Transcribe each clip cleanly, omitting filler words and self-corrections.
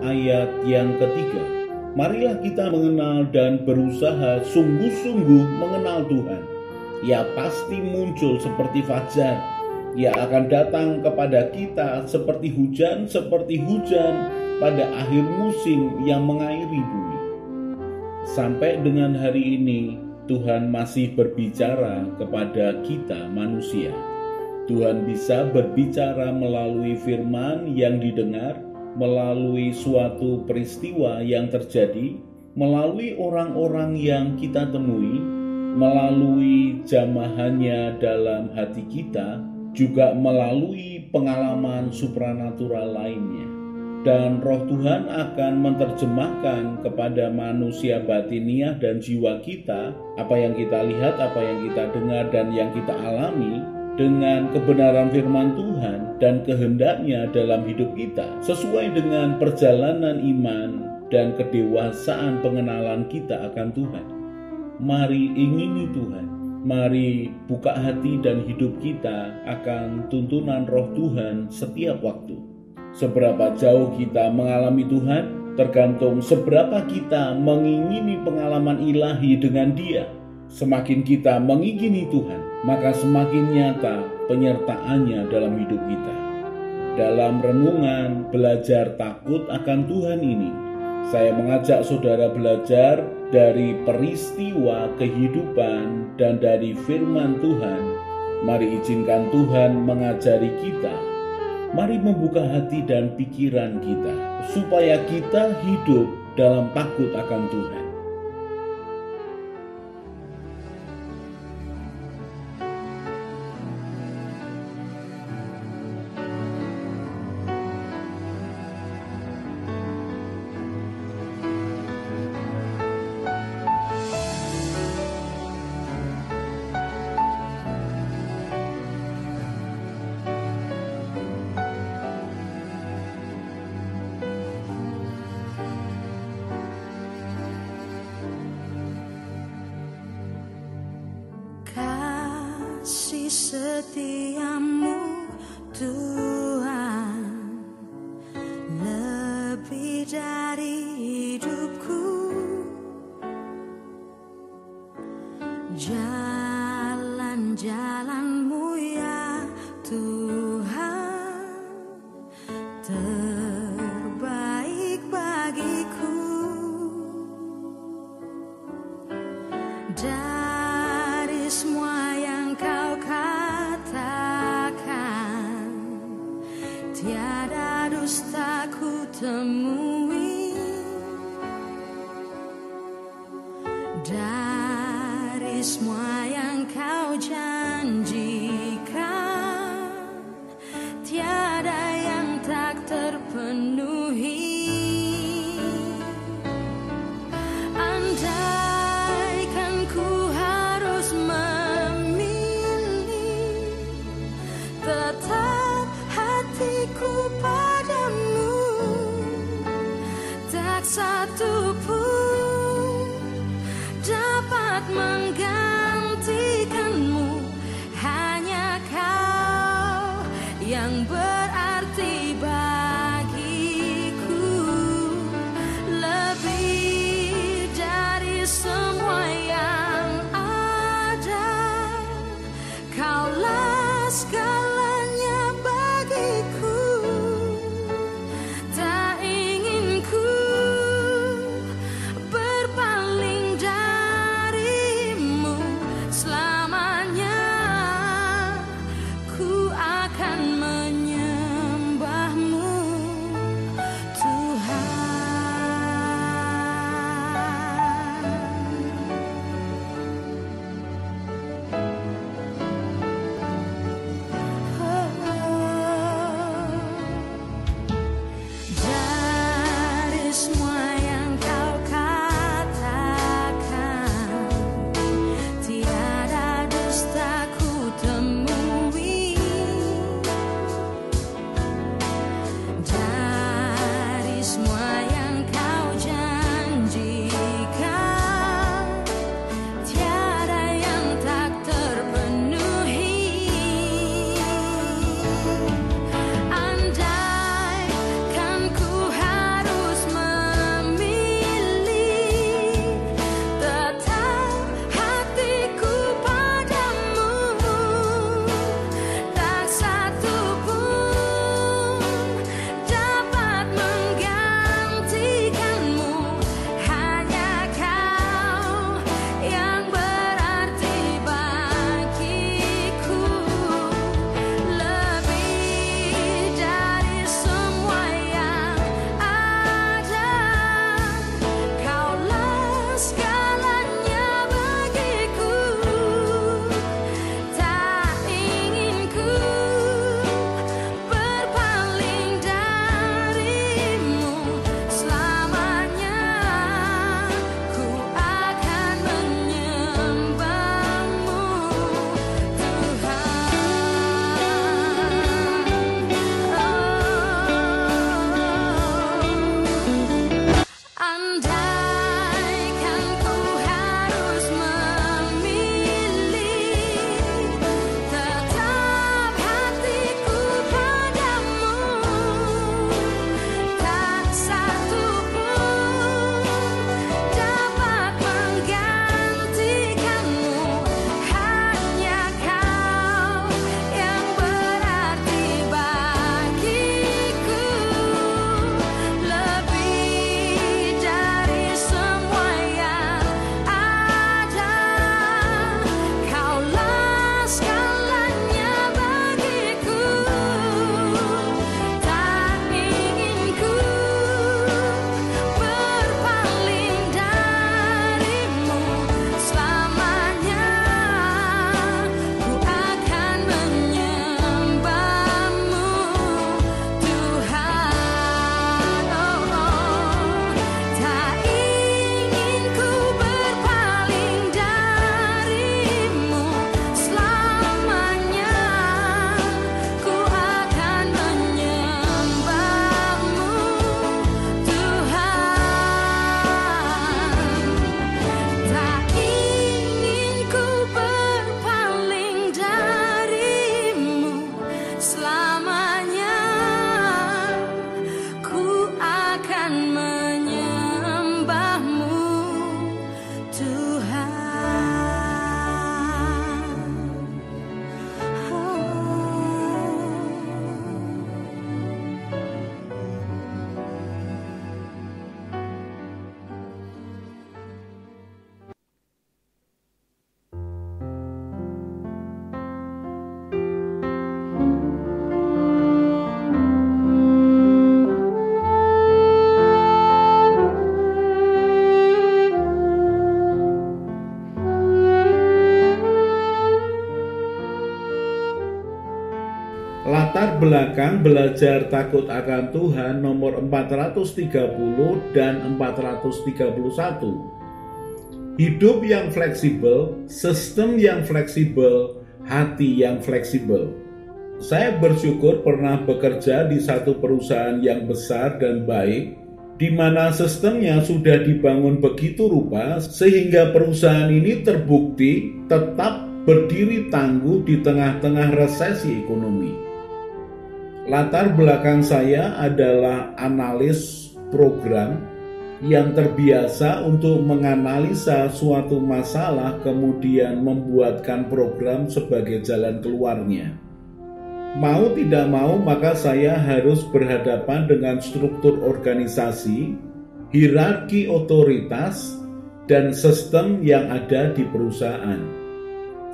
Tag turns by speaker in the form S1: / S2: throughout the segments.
S1: ayat yang ketiga. Marilah kita mengenal dan berusaha sungguh-sungguh mengenal Tuhan. Ia pasti muncul seperti fajar. Ia akan datang kepada kita seperti hujan pada akhir musim yang mengairi bumi. Sampai dengan hari ini, Tuhan masih berbicara kepada kita manusia. Tuhan bisa berbicara melalui firman yang didengar, melalui suatu peristiwa yang terjadi, melalui orang-orang yang kita temui, melalui jamahannya dalam hati kita, juga melalui pengalaman supranatural lainnya. Dan Roh Tuhan akan menerjemahkan kepada manusia batiniah dan jiwa kita apa yang kita lihat, apa yang kita dengar, dan yang kita alami dengan kebenaran firman Tuhan dan kehendaknya dalam hidup kita, sesuai dengan perjalanan iman dan kedewasaan pengenalan kita akan Tuhan. Mari ingini Tuhan, mari buka hati dan hidup kita akan tuntunan Roh Tuhan setiap waktu. Seberapa jauh kita mengalami Tuhan tergantung seberapa kita mengingini pengalaman ilahi dengan Dia. Semakin kita mengingini Tuhan, maka semakin nyata penyertaannya dalam hidup kita. Dalam renungan belajar takut akan Tuhan ini, saya mengajak saudara belajar dari peristiwa kehidupan dan dari firman Tuhan. Mari izinkan Tuhan mengajari kita. Mari membuka hati dan pikiran kita supaya kita hidup dalam takut akan Tuhan.
S2: Kasih setiamu Tuhan lebih dari hidupku, jalan-jalanmu ya Tuhan terbaik bagiku. Dari semua yang kau katakan, tiada dusta ku temui. Dari semua yang kau janjikan, tiada yang tak terpenuhi. Satu pun dapat menggantikanmu, hanya kau yang berarti bagiku. Lebih dari semua yang ada, kaulah segalanya bagiku. Tak ingin ku berpaling darimu.
S1: Latar belakang belajar takut akan Tuhan nomor 430 dan 431. Hidup yang fleksibel, sistem yang fleksibel, hati yang fleksibel. Saya bersyukur pernah bekerja di satu perusahaan yang besar dan baik, di mana sistemnya sudah dibangun begitu rupa sehingga perusahaan ini terbukti tetap berdiri tangguh di tengah-tengah resesi ekonomi. Latar belakang saya adalah analis program yang terbiasa untuk menganalisa suatu masalah kemudian membuatkan program sebagai jalan keluarnya. Mau tidak mau maka saya harus berhadapan dengan struktur organisasi, hierarki otoritas, dan sistem yang ada di perusahaan.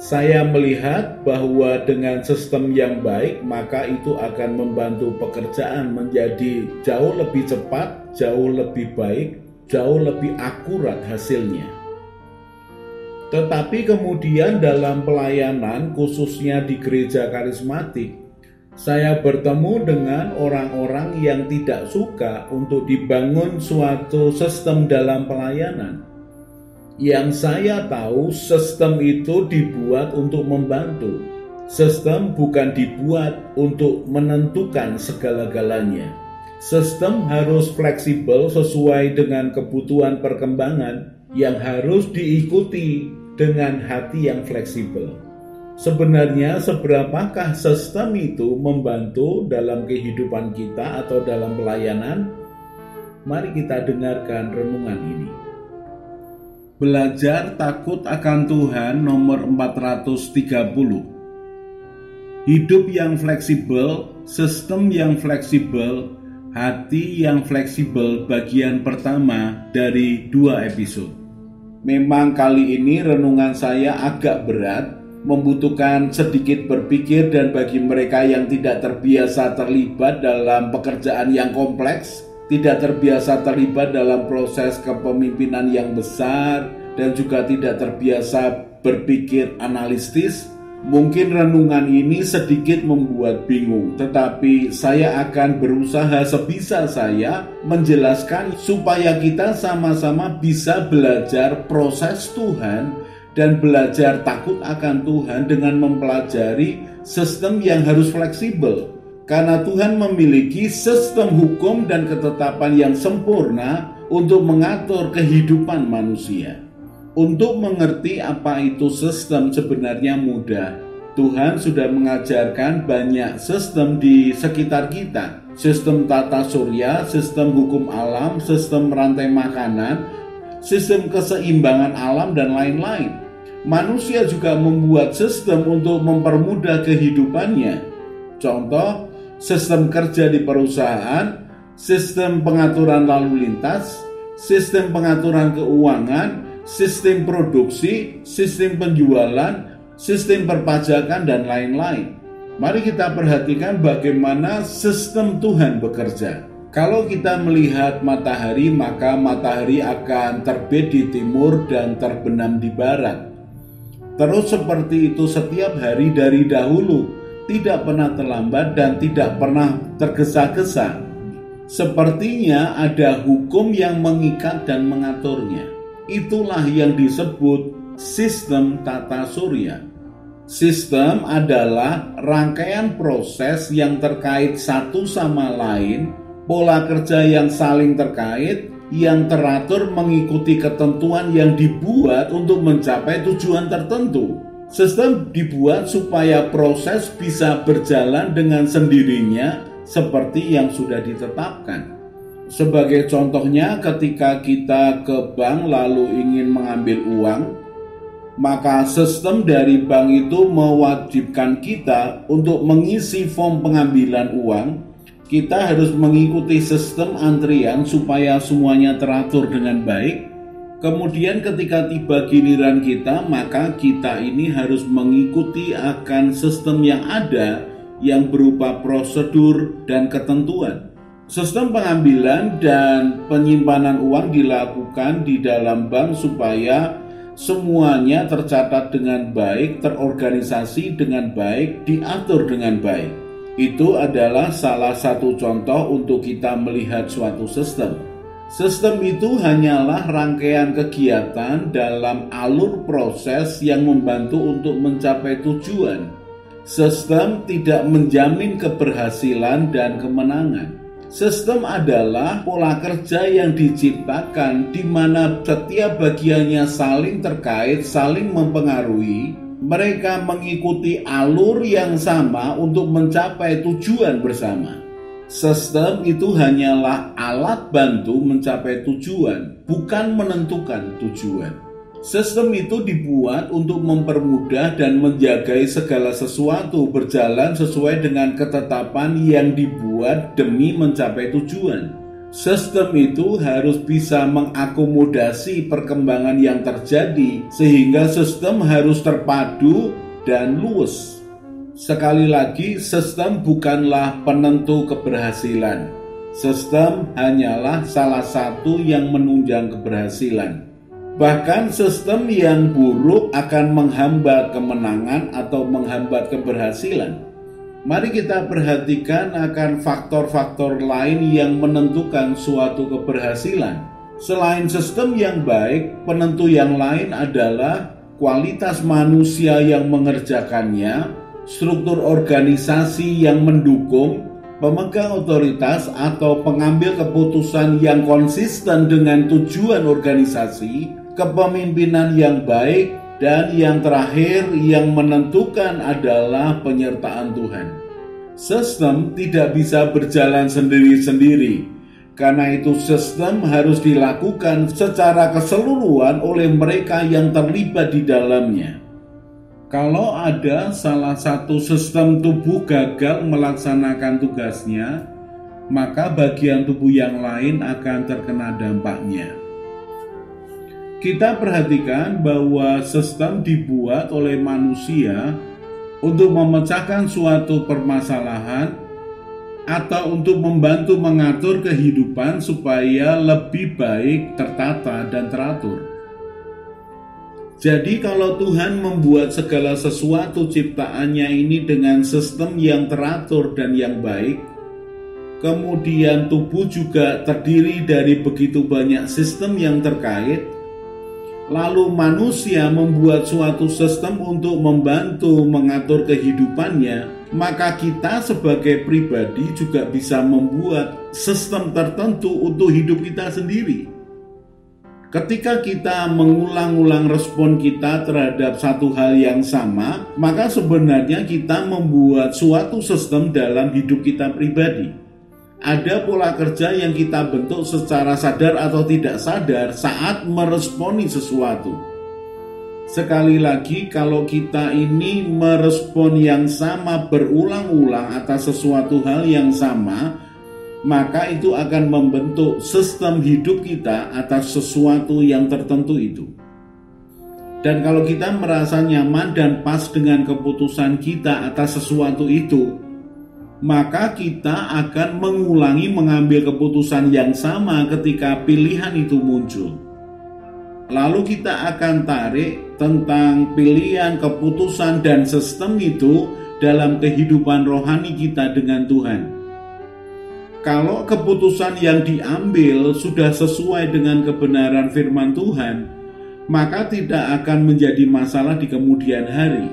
S1: Saya melihat bahwa dengan sistem yang baik, maka itu akan membantu pekerjaan menjadi jauh lebih cepat, jauh lebih baik, jauh lebih akurat hasilnya. Tetapi kemudian dalam pelayanan, khususnya di gereja karismatik, saya bertemu dengan orang-orang yang tidak suka untuk dibangun suatu sistem dalam pelayanan. Yang saya tahu, sistem itu dibuat untuk membantu. Sistem bukan dibuat untuk menentukan segala-galanya. Sistem harus fleksibel sesuai dengan kebutuhan perkembangan yang harus diikuti dengan hati yang fleksibel. Sebenarnya seberapakah sistem itu membantu dalam kehidupan kita atau dalam pelayanan? Mari kita dengarkan renungan ini. Belajar takut akan Tuhan nomor 430. Hidup yang fleksibel, sistem yang fleksibel, hati yang fleksibel, bagian pertama dari 2 episode. Memang kali ini renungan saya agak berat, membutuhkan sedikit berpikir, dan bagi mereka yang tidak terbiasa terlibat dalam pekerjaan yang kompleks, tidak terbiasa terlibat dalam proses kepemimpinan yang besar, dan juga tidak terbiasa berpikir analitis, mungkin renungan ini sedikit membuat bingung. Tetapi saya akan berusaha sebisa saya menjelaskan supaya kita sama-sama bisa belajar proses Tuhan dan belajar takut akan Tuhan dengan mempelajari sistem yang harus fleksibel. Karena Tuhan memiliki sistem hukum dan ketetapan yang sempurna untuk mengatur kehidupan manusia. Untuk mengerti apa itu sistem sebenarnya mudah. Tuhan sudah mengajarkan banyak sistem di sekitar kita. Sistem tata surya, sistem hukum alam, sistem rantai makanan, sistem keseimbangan alam, dan lain-lain. Manusia juga membuat sistem untuk mempermudah kehidupannya. Contoh, sistem kerja di perusahaan, sistem pengaturan lalu lintas, sistem pengaturan keuangan, sistem produksi, sistem penjualan, sistem perpajakan, dan lain-lain. Mari kita perhatikan bagaimana sistem Tuhan bekerja. Kalau kita melihat matahari, maka matahari akan terbit di timur dan terbenam di barat. Terus seperti itu setiap hari dari dahulu, tidak pernah terlambat dan tidak pernah tergesa-gesa. Sepertinya ada hukum yang mengikat dan mengaturnya. Itulah yang disebut sistem tata surya. Sistem adalah rangkaian proses yang terkait satu sama lain, pola kerja yang saling terkait, yang teratur mengikuti ketentuan yang dibuat untuk mencapai tujuan tertentu. Sistem dibuat supaya proses bisa berjalan dengan sendirinya seperti yang sudah ditetapkan. Sebagai contohnya, ketika kita ke bank lalu ingin mengambil uang, maka sistem dari bank itu mewajibkan kita untuk mengisi form pengambilan uang. Kita harus mengikuti sistem antrian supaya semuanya teratur dengan baik. Kemudian ketika tiba giliran kita, maka kita ini harus mengikuti akan sistem yang ada yang berupa prosedur dan ketentuan. Sistem pengambilan dan penyimpanan uang dilakukan di dalam bank supaya semuanya tercatat dengan baik, terorganisasi dengan baik, diatur dengan baik. Itu adalah salah satu contoh untuk kita melihat suatu sistem. Sistem itu hanyalah rangkaian kegiatan dalam alur proses yang membantu untuk mencapai tujuan. Sistem tidak menjamin keberhasilan dan kemenangan. Sistem adalah pola kerja yang diciptakan di mana setiap bagiannya saling terkait, saling mempengaruhi. Mereka mengikuti alur yang sama untuk mencapai tujuan bersama. Sistem itu hanyalah alat bantu mencapai tujuan, bukan menentukan tujuan. Sistem itu dibuat untuk mempermudah dan menjaga segala sesuatu berjalan sesuai dengan ketetapan yang dibuat demi mencapai tujuan. Sistem itu harus bisa mengakomodasi perkembangan yang terjadi sehingga sistem harus terpadu dan luwes. Sekali lagi, sistem bukanlah penentu keberhasilan. Sistem hanyalah salah satu yang menunjang keberhasilan. Bahkan sistem yang buruk akan menghambat kemenangan atau menghambat keberhasilan. Mari kita perhatikan akan faktor-faktor lain yang menentukan suatu keberhasilan. Selain sistem yang baik, penentu yang lain adalah kualitas manusia yang mengerjakannya, struktur organisasi yang mendukung, pemegang otoritas atau pengambil keputusan yang konsisten dengan tujuan organisasi, kepemimpinan yang baik, dan yang terakhir yang menentukan adalah penyertaan Tuhan. Sistem tidak bisa berjalan sendiri-sendiri. Karena itu sistem harus dilakukan secara keseluruhan oleh mereka yang terlibat di dalamnya. Kalau ada salah satu sistem tubuh gagal melaksanakan tugasnya, maka bagian tubuh yang lain akan terkena dampaknya. Kita perhatikan bahwa sistem dibuat oleh manusia untuk memecahkan suatu permasalahan atau untuk membantu mengatur kehidupan supaya lebih baik, tertata, dan teratur. Jadi kalau Tuhan membuat segala sesuatu ciptaannya ini dengan sistem yang teratur dan yang baik, kemudian tubuh juga terdiri dari begitu banyak sistem yang terkait, lalu manusia membuat suatu sistem untuk membantu mengatur kehidupannya, maka kita sebagai pribadi juga bisa membuat sistem tertentu untuk hidup kita sendiri. Ketika kita mengulang-ulang respon kita terhadap satu hal yang sama, maka sebenarnya kita membuat suatu sistem dalam hidup kita pribadi. Ada pola kerja yang kita bentuk secara sadar atau tidak sadar saat meresponi sesuatu. Sekali lagi, kalau kita ini merespon yang sama berulang-ulang atas sesuatu hal yang sama, maka itu akan membentuk sistem hidup kita atas sesuatu yang tertentu itu. Dan kalau kita merasa nyaman dan pas dengan keputusan kita atas sesuatu itu, maka kita akan mengulangi mengambil keputusan yang sama ketika pilihan itu muncul. Lalu kita akan tarik tentang pilihan, keputusan, dan sistem itu dalam kehidupan rohani kita dengan Tuhan. Kalau keputusan yang diambil sudah sesuai dengan kebenaran firman Tuhan, maka tidak akan menjadi masalah di kemudian hari.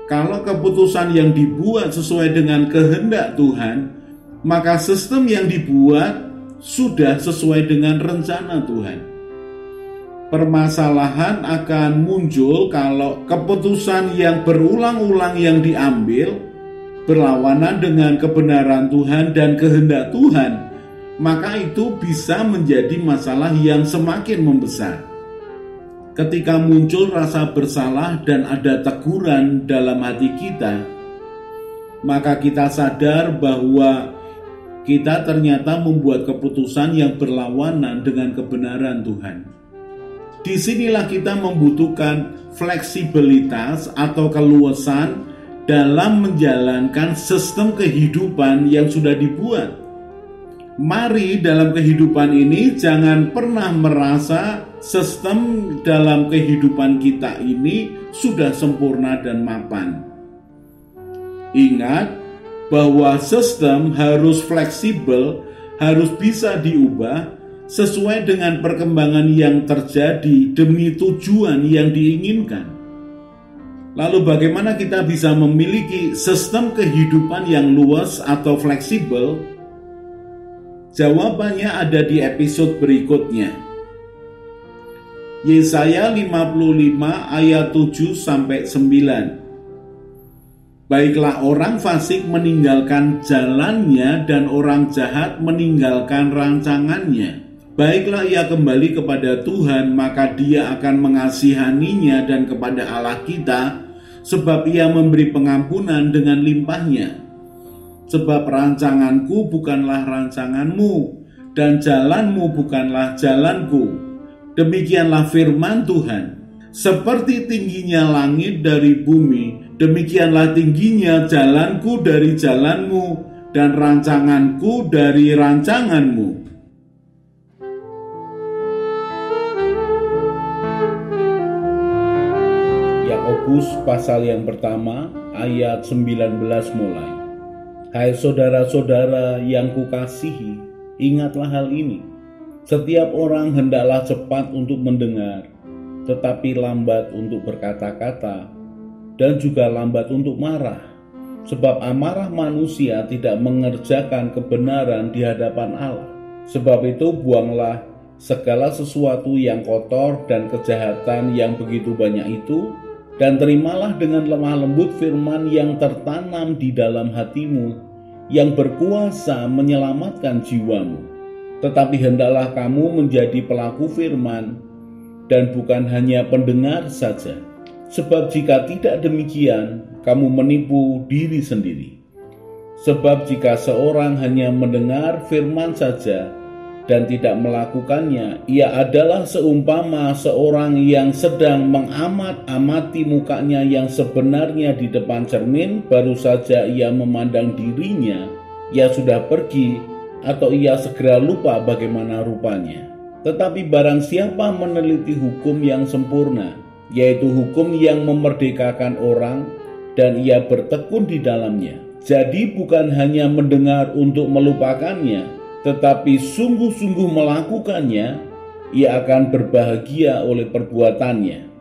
S1: Kalau keputusan yang dibuat sesuai dengan kehendak Tuhan, maka sistem yang dibuat sudah sesuai dengan rencana Tuhan. Permasalahan akan muncul kalau keputusan yang berulang-ulang yang diambil berlawanan dengan kebenaran Tuhan dan kehendak Tuhan, maka itu bisa menjadi masalah yang semakin membesar. Ketika muncul rasa bersalah dan ada teguran dalam hati kita, maka kita sadar bahwa kita ternyata membuat keputusan yang berlawanan dengan kebenaran Tuhan. Disinilah kita membutuhkan fleksibilitas atau keluasan dalam menjalankan sistem kehidupan yang sudah dibuat. Mari dalam kehidupan ini jangan pernah merasa sistem dalam kehidupan kita ini sudah sempurna dan mapan. Ingat, bahwa sistem harus fleksibel, harus bisa diubah sesuai dengan perkembangan yang terjadi demi tujuan yang diinginkan. Lalu bagaimana kita bisa memiliki sistem kehidupan yang luas atau fleksibel? Jawabannya ada di episode berikutnya. Yesaya 55 ayat 7-9. Baiklah orang fasik meninggalkan jalannya dan orang jahat meninggalkan rancangannya. Baiklah ia kembali kepada Tuhan, maka Dia akan mengasihaninya, dan kepada Allah kita, sebab Ia memberi pengampunan dengan limpahnya. Sebab rancanganku bukanlah rancanganmu, dan jalanmu bukanlah jalanku. Demikianlah firman Tuhan. Seperti tingginya langit dari bumi, demikianlah tingginya jalanku dari jalanmu, dan rancanganku dari rancanganmu. Yakobus pasal yang pertama ayat 19 mulai. Hai saudara-saudara yang kukasihi, ingatlah hal ini. Setiap orang hendaklah cepat untuk mendengar, tetapi lambat untuk berkata-kata, dan juga lambat untuk marah. Sebab amarah manusia tidak mengerjakan kebenaran di hadapan Allah. Sebab itu buanglah segala sesuatu yang kotor dan kejahatan yang begitu banyak itu, dan terimalah dengan lemah lembut firman yang tertanam di dalam hatimu, yang berkuasa menyelamatkan jiwamu. Tetapi hendaklah kamu menjadi pelaku firman, dan bukan hanya pendengar saja. Sebab jika tidak demikian, kamu menipu diri sendiri. Sebab jika seorang hanya mendengar firman saja, dan tidak melakukannya, ia adalah seumpama seorang yang sedang mengamat-amati mukanya yang sebenarnya di depan cermin. Baru saja ia memandang dirinya, ia sudah pergi, atau ia segera lupa bagaimana rupanya. Tetapi barang siapa meneliti hukum yang sempurna, yaitu hukum yang memerdekakan orang, dan ia bertekun di dalamnya, jadi bukan hanya mendengar untuk melupakannya, tetapi sungguh-sungguh melakukannya, ia akan berbahagia oleh perbuatannya.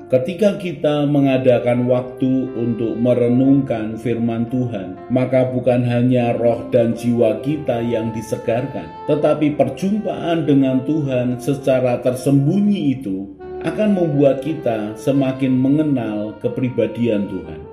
S1: Ketika kita mengadakan waktu untuk merenungkan firman Tuhan, maka bukan hanya roh dan jiwa kita yang disegarkan, tetapi perjumpaan dengan Tuhan secara tersembunyi itu akan membuat kita semakin mengenal kepribadian Tuhan.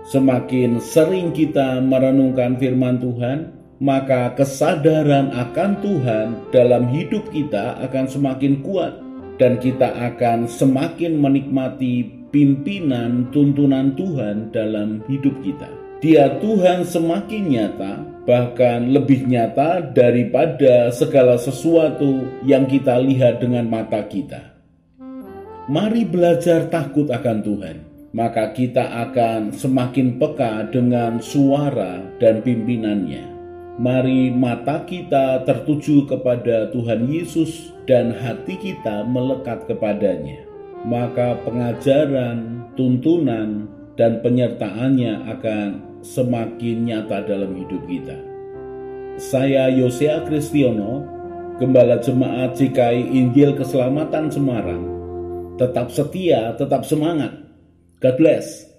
S1: Semakin sering kita merenungkan firman Tuhan, maka kesadaran akan Tuhan dalam hidup kita akan semakin kuat, dan kita akan semakin menikmati pimpinan tuntunan Tuhan dalam hidup kita. Dia Tuhan semakin nyata, bahkan lebih nyata daripada segala sesuatu yang kita lihat dengan mata kita. Mari belajar takut akan Tuhan, maka kita akan semakin peka dengan suara dan pimpinannya. Mari mata kita tertuju kepada Tuhan Yesus dan hati kita melekat kepadanya. Maka pengajaran, tuntunan, dan penyertaannya akan semakin nyata dalam hidup kita. Saya Yosea Kristiono, Gembala Jemaat GKI Injil Keselamatan Semarang. Tetap setia, tetap semangat. God bless.